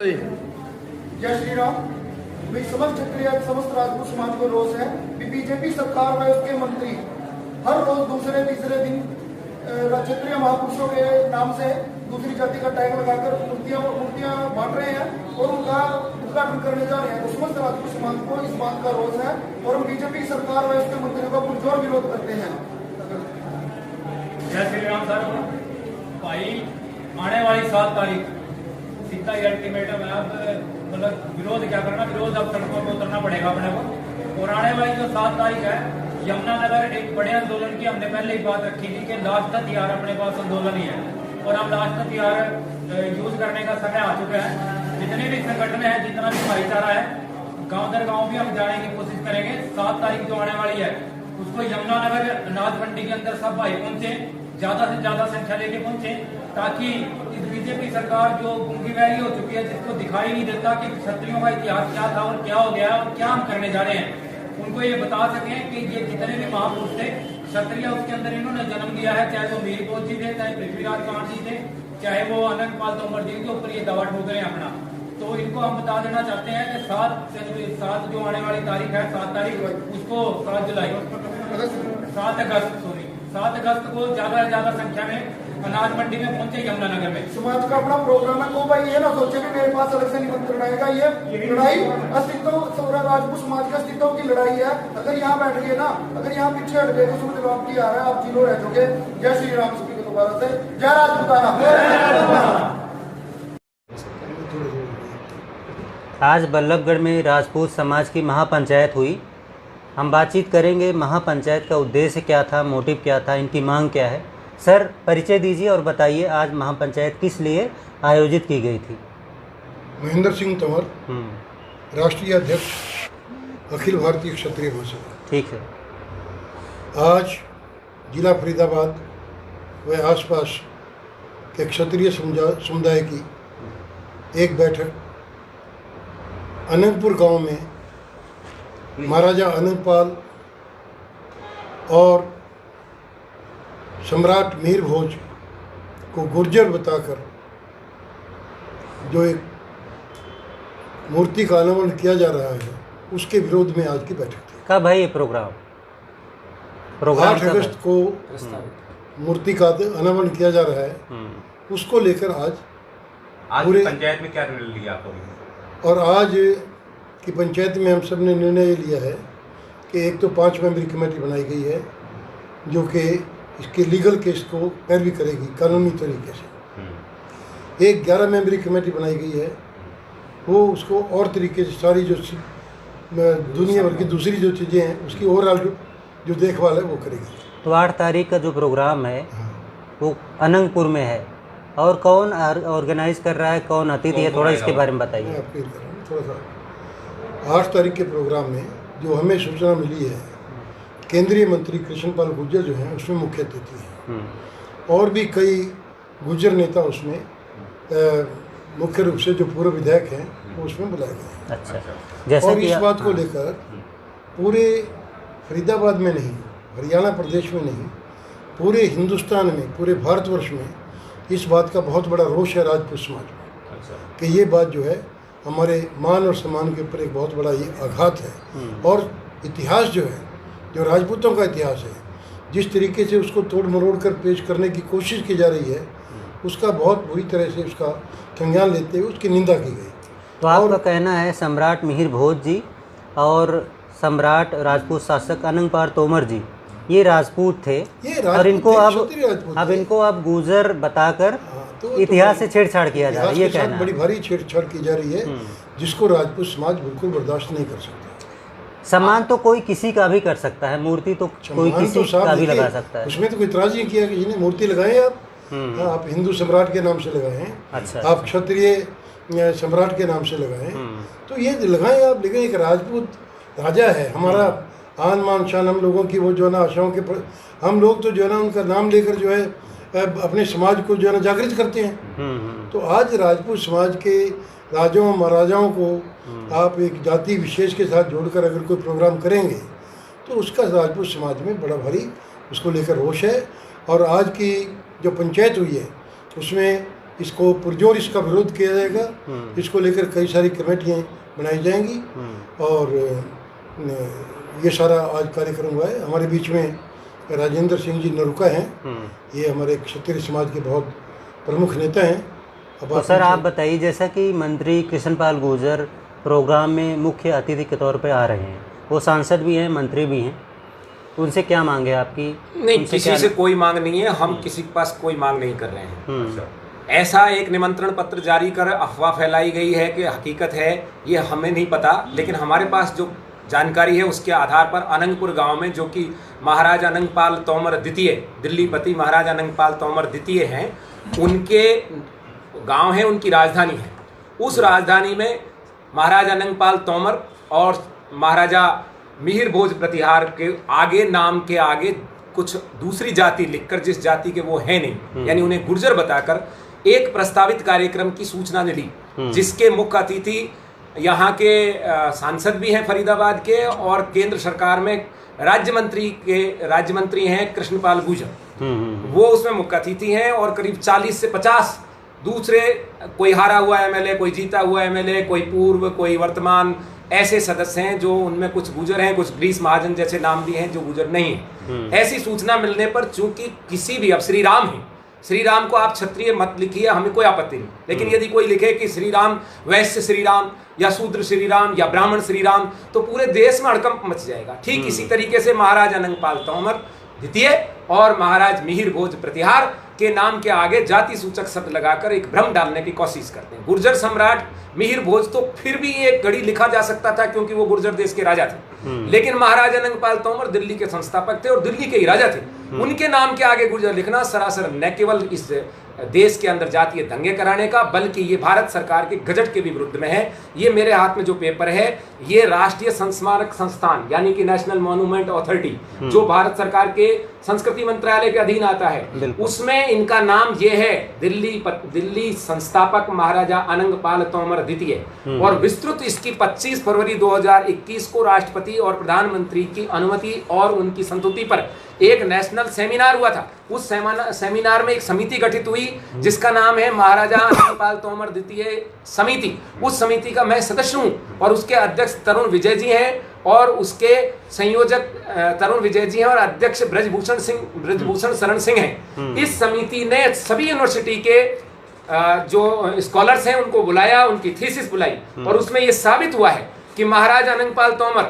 जय श्री राम। भी समस्त क्षत्रिय समस्त राजपूत समाज को रोष है कि बीजेपी सरकार व उसके मंत्री हर रोज दूसरे तीसरे दिन क्षत्रिय महापुरुषों के नाम से दूसरी जाति का टैग लगाकर मूर्तियां बांट रहे हैं और उनका उद्घाटन करने जा रहे हैं। तो समस्त राजपूत समाज को इस बात का रोष है और हम बीजेपी सरकार व उसके मंत्रियों का पुरजोर विरोध करते हैं। जय श्री राम सर। भाई आने वाली 7 तारीख सीधा ही अल्टीमेटम है। अब मतलब विरोध क्या करना, विरोध अब सड़कों पर उतरना पड़ेगा अपने को। और आने वाली जो 7 तारीख है यमुनानगर एक बड़े आंदोलन की हमने पहले ही बात रखी थी कि लास्ट हथियार अपने पास आंदोलन ही है और हम लास्ट हथियार यूज करने का समय आ चुका है। जितने भी संगठन है, जितना भी भाईचारा है, गांव दर गांव भी हम जाने की कोशिश करेंगे। 7 तारीख जो आने वाली है उसको यमुनानगर अनाज मंडी के अंदर सब भाई पहुंचे, ज्यादा से ज्यादा संख्या लेके पहुंचे, ताकि इस बीजेपी सरकार जो गुंगी बहरी हो चुकी है, जिसको दिखाई नहीं देता कि क्षत्रियों का इतिहास क्या था और क्या हो गया और क्या हम करने जा रहे हैं, उनको ये बता सकें कि ये जितने भी महापुरुष थे क्षत्रिय उसके अंदर इन्होंने जन्म लिया है, चाहे वो मीर जी थे, चाहे पृथ्वीराज कांट जी थे, चाहे वो अनंत पाल तोमर जी के ऊपर ये दवा ठोक रहे हैं अपना। तो इनको हम बता देना चाहते हैं कि 7 जो आने वाली तारीख है 7 तारीख उसको 7 जुलाई 7 अगस्त को ज्यादा से ज्यादा संख्या में अनाज मंडी में पहुंचे यमुनानगर में। समाज का अपना प्रोग्राम है, को भाई ये ना सोचे कि मेरे पास अलग से निमंत्रण आएगा। ये लड़ाई अस्तित्व राजपूत समाज के अस्तित्व की लड़ाई है। अगर यहाँ बैठ गए ना, अगर यहाँ पीछे हट गए तो उसमें जवाब की आ रहा है, आप जीरो रह जाओगे। जय श्री राम। सभी को दोबारा से जय राजपूताना। आज बल्लभगढ़ में राजपूत समाज की महापंचायत हुई। हम बातचीत करेंगे महापंचायत का उद्देश्य क्या था, मोटिव क्या था, इनकी मांग क्या है। सर परिचय दीजिए और बताइए आज महापंचायत किस लिए आयोजित की गई थी। महेंद्र सिंह तंवर, राष्ट्रीय अध्यक्ष अखिल भारतीय क्षत्रिय महासभा। ठीक है। आज जिला फरीदाबाद व आसपास के क्षत्रिय समुदाय की एक बैठक अनंतपुर गांव में महाराजा अनंतपाल और सम्राट मीर भोज को गुर्जर बताकर जो एक मूर्ति का अनावरण किया जा रहा है उसके विरोध में आज की बैठक थी। कब है ये प्रोग्राम 8 अगस्त को मूर्ति का अनावरण किया जा रहा है, उसको लेकर आज पूरे पंचायत में क्या निर्णय लिया आपको? और आज की पंचायत में हम सब ने निर्णय लिया है कि एक तो 5 मेंबरी कमेटी बनाई गई है जो कि इसके लीगल केस को पैरवी करेगी कानूनी तरीके से। एक 11 मेंबरी कमेटी बनाई गई है, वो उसको और तरीके से सारी जो दुनिया भर की दूसरी जो चीज़ें हैं उसकी ओवरऑल जो देखभाल है वो करेगी। तो 8 तारीख का जो प्रोग्राम है वो अनंतपुर में है और कौन ऑर्गेनाइज कर रहा है, कौन अतिथि है, थोड़ा इसके बारे में बताइए। मैं आपको थोड़ा सा 8 तारीख के प्रोग्राम में जो हमें सूचना मिली है, केंद्रीय मंत्री कृष्णपाल गुर्जर जो हैं उसमें मुख्य अतिथि हैं और भी कई गुर्जर नेता उसमें मुख्य रूप से जो पूर्व विधायक हैं वो उसमें बुलाए गए हैं। अच्छा, जैसा और कि इस बात को लेकर पूरे फरीदाबाद में नहीं, हरियाणा प्रदेश में नहीं, पूरे हिंदुस्तान में, पूरे भारतवर्ष में इस बात का बहुत बड़ा रोष है राजपूत समाज में कि ये बात जो है हमारे मान और सम्मान के ऊपर एक बहुत बड़ा ये आघात है। और इतिहास जो है, जो राजपूतों का इतिहास है, जिस तरीके से उसको तोड़ मरोड़ कर पेश करने की कोशिश की जा रही है, उसका बहुत बुरी तरह से उसका संज्ञान लेते हुए उसकी निंदा की गई। तो आपका कहना है सम्राट मिहिर भोज जी और सम्राट राजपूत शासक अनंतपाल तोमर जी ये राजपूत थे और इनको अब इनको अब गुर्जर बताकर तो इतिहास से छेड़छाड़ किया जा रहा है, ये कहना है। बड़ी भारी छेड़छाड़ की जा रही है जिसको राजपूत समाज बिल्कुल बर्दाश्त नहीं कर सकता। सम्मान तो कोई किसी का भी कर सकता है, मूर्ति तो कोई किसी का भी लगा सकता है, उसमें तो कोई इतराज नहीं किया कि जिन्हें मूर्ति लगाए आप हिंदू सम्राट के नाम से लगाएं, अच्छा, आप क्षत्रिय सम्राट के नाम से लगाएं, तो ये लगाएं आप। लेकिन एक राजपूत राजा है, हमारा आन मान शान, हम लोगों की वो जो है ना आशाओं के हम लोग तो जो है ना उनका नाम लेकर जो है अपने समाज को जो है ना जागृत करते हैं। तो आज राजपूत समाज के राजाओं महाराजाओं को आप एक जाति विशेष के साथ जोड़कर अगर कोई प्रोग्राम करेंगे तो उसका राजपूत समाज में बड़ा भारी उसको लेकर रोष है। और आज की जो पंचायत हुई है उसमें इसको पुरजोर इसका विरोध किया जाएगा। इसको लेकर कई सारी कमेटियाँ बनाई जाएंगी और ये सारा आज कार्यक्रम हुआ है। हमारे बीच में राजेंद्र सिंह जी नरुका हैं, ये हमारे क्षत्रिय समाज के बहुत प्रमुख नेता हैं। तो सर आप बताइए, जैसा कि मंत्री कृष्णपाल गुर्जर प्रोग्राम में मुख्य अतिथि के तौर पे आ रहे हैं, वो सांसद भी हैं, मंत्री भी हैं, तो उनसे क्या मांग है आपकी? नहीं, किसी से कोई मांग नहीं है, हम किसी के पास कोई मांग नहीं कर रहे हैं। ऐसा एक निमंत्रण पत्र जारी कर अफवाह फैलाई गई है कि हकीकत है ये हमें नहीं पता, लेकिन हमारे पास जो जानकारी है उसके आधार पर अनंगपुर गांव में, जो कि महाराजा अनंगपाल तोमर द्वितीय, दिल्लीपति महाराजा अनंगपाल तोमर द्वितीय हैं, उनके गांव है, उनकी राजधानी है। उस राजधानी में महाराजा अनंगपाल तोमर और महाराजा मिहिर भोज प्रतिहार के आगे, नाम के आगे कुछ दूसरी जाति लिखकर, जिस जाति के वो है नहीं, यानी उन्हें गुर्जर बताकर एक प्रस्तावित कार्यक्रम की सूचना मिली, जिसके मुख्य अतिथि यहाँ के सांसद भी हैं फरीदाबाद के, और केंद्र सरकार में राज्य मंत्री हैं कृष्णपाल गुर्जर, वो उसमें मुख्य अतिथि हैं। और करीब 40 से 50 दूसरे, कोई हारा हुआ एमएलए, कोई जीता हुआ एमएलए, कोई पूर्व, कोई वर्तमान, ऐसे सदस्य हैं जो उनमें कुछ गुर्जर हैं, कुछ ग्रीस महाजन जैसे नाम भी हैं जो गुर्जर नहीं है। ऐसी सूचना मिलने पर, चूंकि किसी भी, अब श्री राम है, श्री राम को आप क्षत्रिय मत लिखिए, हमें कोई आपत्ति नहीं, लेकिन यदि कोई लिखे कि श्री राम वैश्य श्री राम या शूद्र श्री राम या ब्राह्मण श्री राम, तो पूरे देश में हड़कंप मच जाएगा। ठीक इसी तरीके से महाराज अनंगपाल तोमर द्वितीय और महाराज मिहिर भोज प्रतिहार के नाम के आगे जाति सूचक शब्द लगाकर एक भ्रम डालने की कोशिश करते हैं। गुर्जर सम्राट मिहिर भोज तो फिर भी एक घड़ी लिखा जा सकता था, क्योंकि वो गुर्जर देश के राजा थे, लेकिन महाराजा अनंगपाल तोमर दिल्ली के संस्थापक थे और दिल्ली के ही राजा थे। उनके नाम के आगे गुर्जर लिखना सरासर न केवल इस देश के अंदर जातीय दंगे कराने का, बल्कि ये भारत सरकार के गजट के भी विरुद्ध में है। ये मेरे हाथ में जो पेपर है, ये राष्ट्रीय संस्मारक संस्थान यानी कि नेशनल मॉन्यूमेंट अथॉरिटी, जो भारत सरकार के संस्कृति मंत्रालय के अधीन आता है, उसमें इनका नाम ये है, दिल्ली संस्थापक महाराजा अनंगपाल तोमर द्वितीय। और विस्तृत इसकी 25 फरवरी 2021 को राष्ट्रपति और प्रधानमंत्री की अनुमति और उनकी संतुष्टि पर एक नेशनल सेमिनार हुआ था। उस सेमिनार में एक समिति गठित हुई जिसका नाम है महाराजा अनंगपाल तोमर द्वितीय समिति। उस समिति का मैं सदस्य हूँ और उसके अध्यक्ष तरुण विजय जी हैं और उसके संयोजक तरुण विजय जी हैं और अध्यक्ष ब्रजभूषण शरण सिंह हैं। इस समिति ने सभी यूनिवर्सिटी के जो स्कॉलर्स हैं उनको बुलाया, उनकी थीसिस बुलाई और उसमें यह साबित हुआ है कि महाराजा अनंगपाल तोमर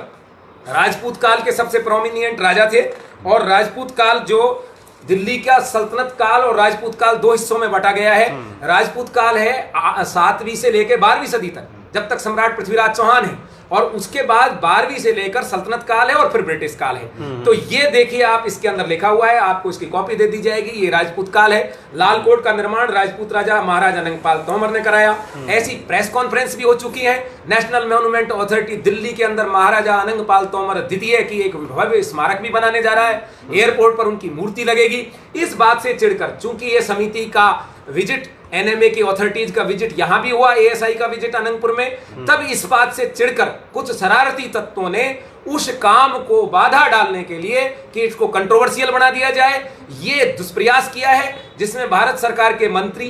राजपूत काल के सबसे प्रोमिनिएंट राजा थे। और राजपूत काल, जो दिल्ली का सल्तनत काल और राजपूत काल 2 हिस्सों में बटा गया है। राजपूत काल है 7वीं से लेकर 12वीं सदी तक, जब तक सम्राट पृथ्वीराज चौहान है, और उसके बाद 12वीं से लेकर सल्तनत काल है और फिर ब्रिटिश काल है। तो ये देखिए आप, इसके अंदर लिखा हुआ है, आपको इसकी कॉपी दे दी जाएगी। ये राजपूत काल है। लाल कोट का निर्माण राजपूत राजा महाराजा अनंगपाल तोमर ने कराया। ऐसी प्रेस कॉन्फ्रेंस भी हो चुकी है। नेशनल मॉन्यूमेंट अथॉरिटी दिल्ली के अंदर महाराजा अनंगपाल तोमर द्वितीय की एक भव्य स्मारक भी बनाने जा रहा है। एयरपोर्ट पर उनकी मूर्ति लगेगी। इस बात से चिढ़कर, चूंकि ये समिति का विजिट, एनएमए की अथॉरिटीज का विजिट यहां भी हुआ, एएसआई का विजिट अनंतपुर में, तब इस बात से चिढ़कर कुछ शरारती तत्वों ने उस काम को बाधा डालने के लिए कि इसको कंट्रोवर्शियल बना दिया जाए, ये दुष्प्रयास किया है, जिसमें भारत सरकार के मंत्री,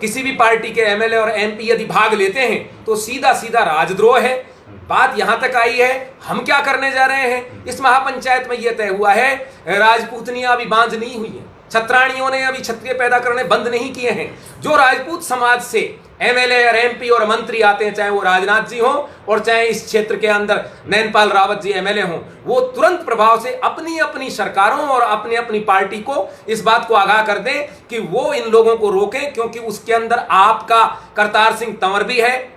किसी भी पार्टी के एमएलए और एमपी यदि भाग लेते हैं तो सीधा सीधा राजद्रोह है। बात यहां तक आई है, हम क्या करने जा रहे हैं। इस महापंचायत में यह तय हुआ है, राजपूतनियां अभी बांझ नहीं हुई है, छत्राणियों ने अभी क्षत्रिय पैदा करने बंद नहीं किए हैं। जो राजपूत समाज से एमएलए और एमपी और मंत्री आते हैं, चाहे वो राजनाथ जी हों और चाहे इस क्षेत्र के अंदर नैनपाल रावत जी एमएलए हों, वो तुरंत प्रभाव से अपनी अपनी सरकारों और अपनी अपनी पार्टी को इस बात को आगाह कर दें कि वो इन लोगों को रोकें, क्योंकि उसके अंदर आपका करतार सिंह तंवर भी है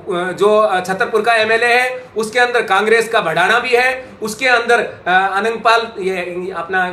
जो छतरपुर का एमएलए है, उसके अंदर कांग्रेस का भडाना भी है, उसके अंदर अनंगपाल, ये अपना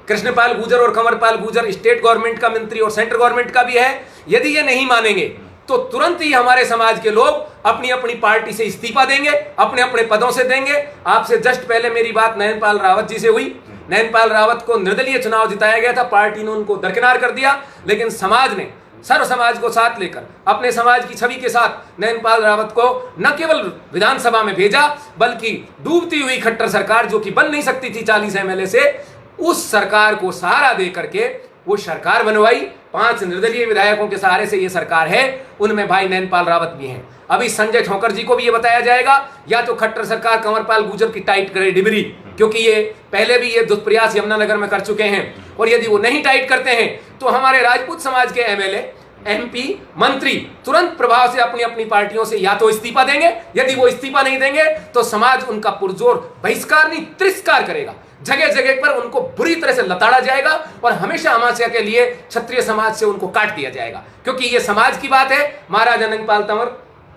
कृष्णपाल गुर्जर और कंवरपाल गुर्जर स्टेट गवर्नमेंट का मंत्री और सेंट्रल गवर्नमेंट का भी है। यदि ये नहीं मानेंगे तो तुरंत ही हमारे समाज के लोग अपनी अपनी पार्टी से इस्तीफा देंगे, अपने अपने पदों से देंगे। आपसे जस्ट पहले मेरी बात नैनपाल रावत जी से हुई। नैनपाल रावत को निर्दलीय चुनाव जिताया गया था, पार्टी ने उनको दरकिनार कर दिया, लेकिन समाज ने, सर्व समाज को साथ लेकर, अपने समाज की छवि के साथ नैनपाल रावत को न केवल विधानसभा में भेजा, बल्कि डूबती हुई खट्टर सरकार, जो कि बन नहीं सकती थी 40 एमएलए से, उस सरकार को सहारा दे करके वो सरकार बनवाई। 5 निर्दलीय विधायकों के सहारे से ये सरकार है, उनमें भाई नैनपाल रावत भी हैं। अभी संजय ठोकर जी को भी ये बताया जाएगा, या तो खट्टर सरकार कंवरपाल गुर्जर की टाइट करे डिबरी, क्योंकि ये पहले भी ये दुष्प्रयास यमुनानगर में कर चुके हैं, और यदि वो नहीं टाइट करते हैं तो हमारे राजपूत समाज के एमएलए, एमपी, मंत्री तुरंत प्रभाव से अपनी अपनी पार्टियों से या तो इस्तीफा देंगे, यदि वो इस्तीफा नहीं देंगे तो समाज उनका पुरजोर बहिष्कार नहीं तिरस्कार करेगा। जगह जगह पर उनको बुरी तरह से लताड़ा जाएगा और हमेशा हमेशा के लिए क्षत्रिय समाज से उनको काट दिया जाएगा, क्योंकि ये समाज की बात है। महाराजा अनंगपाल तंवर,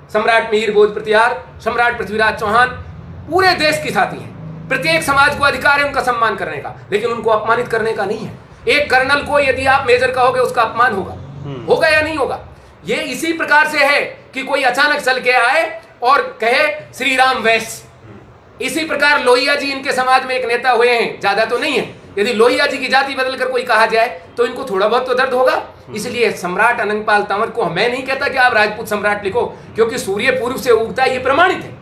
सम्राट मिहिर भोज प्रतिहार, सम्राट पृथ्वीराज चौहान पूरे देश की साथी हैं। प्रत्येक समाज को अधिकार है उनका सम्मान करने का, लेकिन उनको अपमानित करने का नहीं है। एक कर्नल को यदि आप मेजर कहोगे उसका अपमान होगा या नहीं होगा? ये इसी प्रकार से है कि कोई अचानक चल के आए और कहे श्री राम वैश्य। इसी प्रकार लोहिया जी इनके समाज में एक नेता हुए हैं, ज्यादा तो नहीं है। यदि लोहिया जी की जाति बदलकर कोई कहा जाए तो इनको थोड़ा बहुत तो दर्द होगा। इसलिए सम्राट अनंगपाल तंवर को मैं नहीं कहता कि आप राजपूत सम्राट लिखो, क्योंकि सूर्य पूर्व से उगता है, ये प्रमाणित है।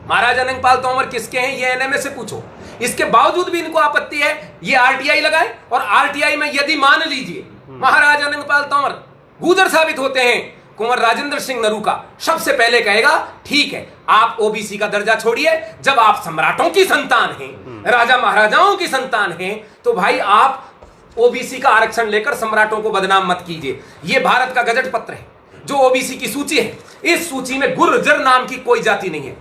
महाराजा अनंगपाल तंवर किसके हैं ये एनएमए से पूछो। इसके बावजूद भी इनको आपत्ति है, ये आरटीआई लगाए, और आरटीआई में यदि मान लीजिए महाराजा अनंगपाल तंवर गुजर साबित होते हैं, कुंवर राजेंद्र सिंह नरूका सबसे पहले कहेगा ठीक है, आप ओबीसी का दर्जा छोड़िए। जब आप सम्राटों की संतान हैं, राजा महाराजाओं की संतान हैं, तो भाई आप ओबीसी का आरक्षण लेकर सम्राटों को बदनाम मत कीजिए। यह भारत का गजट पत्र है जो ओबीसी की सूची है। इस सूची में गुर्जर नाम की कोई जाति नहीं है।